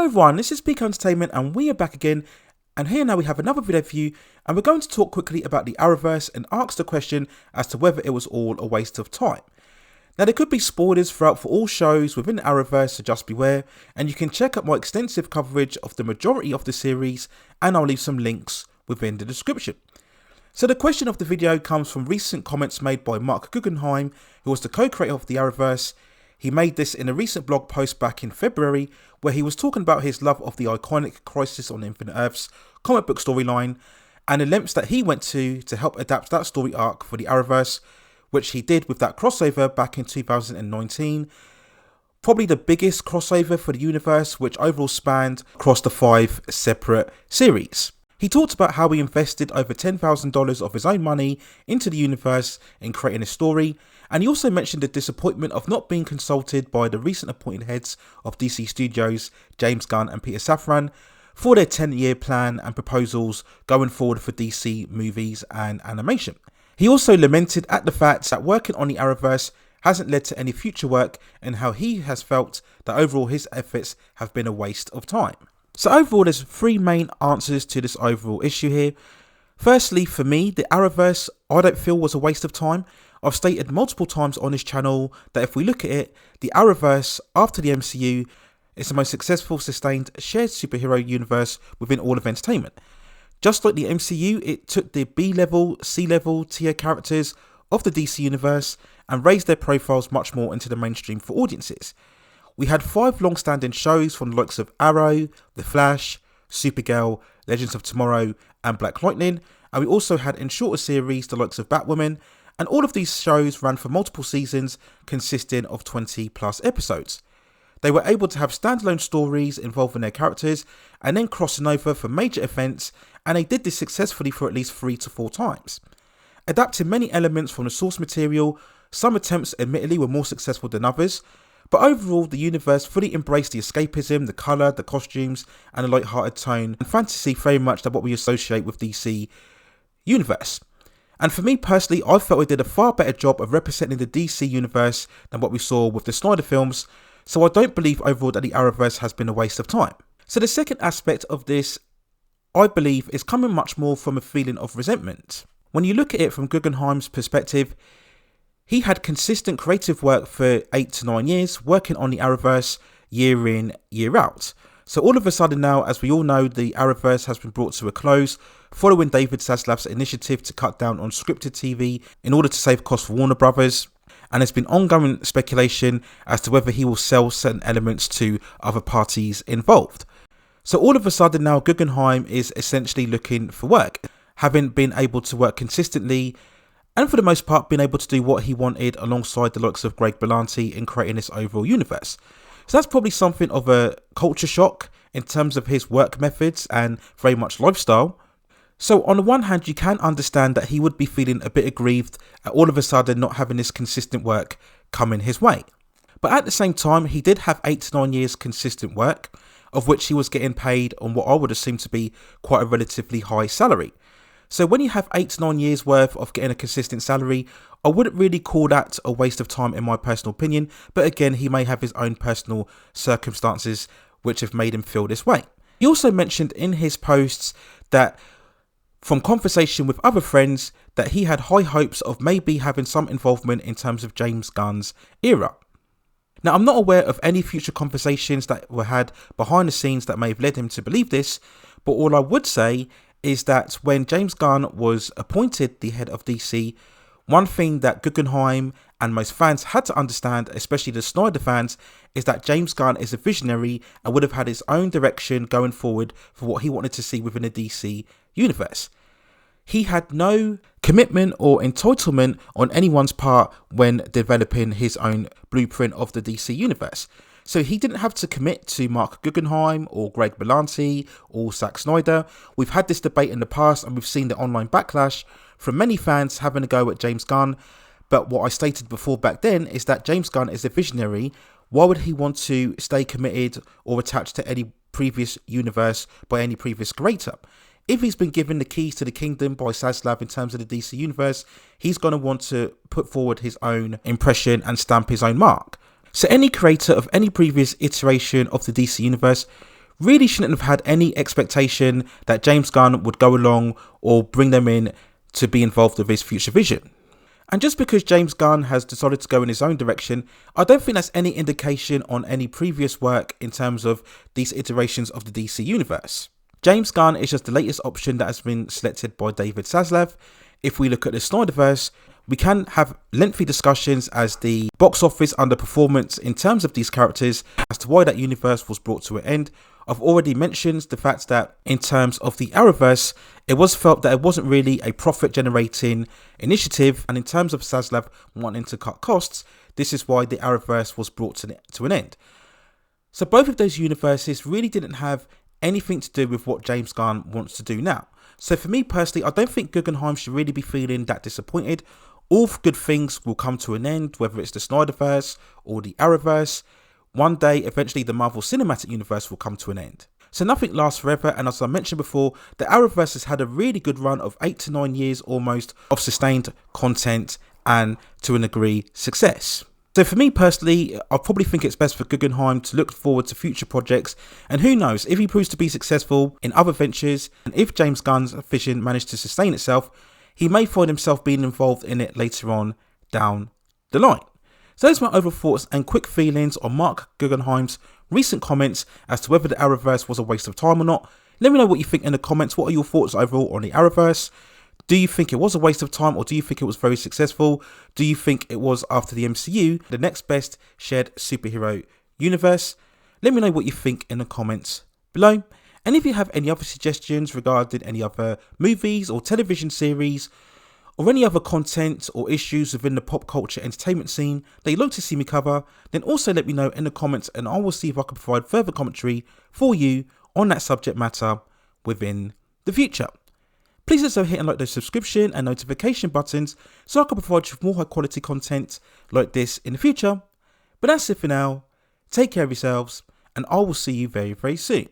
everyone, this is Peak Entertainment and we are back again, and here now we have another video for you, and we're going to talk quickly about the Arrowverse and ask the question as to whether it was all a waste of time. Now there could be spoilers throughout for all shows within the Arrowverse, so just beware, and you can check out my extensive coverage of the majority of the series, and I'll leave some links within the description. So the question of the video comes from recent comments made by Marc Guggenheim, who was the co-creator of the Arrowverse. He made this in a recent blog post back in February, where he was talking about his love of the iconic Crisis on Infinite Earths comic book storyline, and the lengths that he went to help adapt that story arc for the Arrowverse, which he did with that crossover back in 2019. Probably the biggest crossover for the universe, which overall spanned across the 5 separate series. He talked about how he invested over $10,000 of his own money into the universe in creating a story, and he also mentioned the disappointment of not being consulted by the recent appointed heads of DC Studios, James Gunn and Peter Safran, for their 10-year plan and proposals going forward for DC movies and animation. He also lamented at the fact that working on the Arrowverse hasn't led to any future work, and how he has felt that overall his efforts have been a waste of time. So overall, there's 3 main answers to this overall issue here. Firstly, for me, the Arrowverse I don't feel was a waste of time. I've stated multiple times on this channel that if we look at it, the Arrowverse after the MCU is the most successful sustained shared superhero universe within all of entertainment. Just like the MCU, it took the B-level, C-level tier characters of the DC universe and raised their profiles much more into the mainstream for audiences. We had 5 long-standing shows from the likes of Arrow, The Flash, Supergirl, Legends of Tomorrow and Black Lightning, and we also had in shorter series the likes of Batwoman, and all of these shows ran for multiple seasons consisting of 20 plus episodes. They were able to have standalone stories involving their characters and then crossing over for major events, and they did this successfully for at least 3 to 4 times. Adapting many elements from the source material, some attempts admittedly were more successful than others, but overall the universe fully embraced the escapism, the colour, the costumes and the light-hearted tone and fantasy very much that what we associate with DC universe. And for me personally, I felt it did a far better job of representing the DC universe than what we saw with the Snyder films, so I don't believe overall that the Arrowverse has been a waste of time. So the second aspect of this, I believe, is coming much more from a feeling of resentment. When you look at it from Guggenheim's perspective, he had consistent creative work for 8 to 9 years, working on the Arrowverse year in, year out. So all of a sudden now, as we all know, the Arrowverse has been brought to a close following David Zaslav's initiative to cut down on scripted TV in order to save costs for Warner Brothers. And there's been ongoing speculation as to whether he will sell certain elements to other parties involved. So all of a sudden now, Guggenheim is essentially looking for work, having been able to work consistently and for the most part been able to do what he wanted alongside the likes of Greg Berlanti in creating this overall universe. So that's probably something of a culture shock in terms of his work methods and very much lifestyle. So on the one hand, you can understand that he would be feeling a bit aggrieved at all of a sudden not having this consistent work coming his way. But at the same time, he did have 8 to 9 years consistent work, of which he was getting paid on what I would assume to be quite a relatively high salary. So when you have 8 to 9 years worth of getting a consistent salary, I wouldn't really call that a waste of time in my personal opinion, but again, he may have his own personal circumstances which have made him feel this way. He also mentioned in his posts that from conversation with other friends that he had high hopes of maybe having some involvement in terms of James Gunn's era. Now, I'm not aware of any future conversations that were had behind the scenes that may have led him to believe this, but all I would say is that when James Gunn was appointed the head of DC, one thing that Guggenheim and most fans had to understand, especially the Snyder fans, is that James Gunn is a visionary and would have had his own direction going forward for what he wanted to see within the DC universe. He had no commitment or entitlement on anyone's part when developing his own blueprint of the DC universe. So he didn't have to commit to Marc Guggenheim or Greg Berlanti or Zack Snyder. We've had this debate in the past and we've seen the online backlash from many fans having a go at James Gunn. But what I stated before back then is that James Gunn is a visionary. Why would he want to stay committed or attached to any previous universe by any previous creator? If he's been given the keys to the kingdom by Zaslav in terms of the DC universe, he's going to want to put forward his own impression and stamp his own mark. So any creator of any previous iteration of the DC universe really shouldn't have had any expectation that James Gunn would go along or bring them in to be involved with his future vision. And just because James Gunn has decided to go in his own direction, I don't think that's any indication on any previous work in terms of these iterations of the DC universe. James Gunn is just the latest option that has been selected by David Zaslav. If we look at the Snyderverse, we can have lengthy discussions as the box office underperformance in terms of these characters as to why that universe was brought to an end. I've already mentioned the fact that in terms of the Arrowverse, it was felt that it wasn't really a profit generating initiative, and in terms of Zaslav wanting to cut costs, this is why the Arrowverse was brought to an end. So both of those universes really didn't have anything to do with what James Gunn wants to do now. So for me personally, I don't think Guggenheim should really be feeling that disappointed. All good things will come to an end, whether it's the Snyderverse or the Arrowverse. One day, eventually, the Marvel Cinematic Universe will come to an end. So nothing lasts forever, and as I mentioned before, the Arrowverse has had a really good run of 8 to 9 years almost of sustained content and, to a degree, success. So for me personally, I probably think it's best for Guggenheim to look forward to future projects, and who knows, if he proves to be successful in other ventures, and if James Gunn's vision managed to sustain itself, he may find himself being involved in it later on down the line. So those are my overall thoughts and quick feelings on Marc Guggenheim's recent comments as to whether the Arrowverse was a waste of time or not. Let me know what you think in the comments. What are your thoughts overall on the Arrowverse? Do you think it was a waste of time, or do you think it was very successful? Do you think it was, after the MCU, the next best shared superhero universe? Let me know what you think in the comments below. And if you have any other suggestions regarding any other movies or television series, or any other content or issues within the pop culture entertainment scene that you'd like to see me cover, then also let me know in the comments, and I will see if I can provide further commentary for you on that subject matter within the future. Please also hit and like those subscription and notification buttons so I can provide you with more high quality content like this in the future. But that's it for now. Take care of yourselves, and I will see you very, very soon.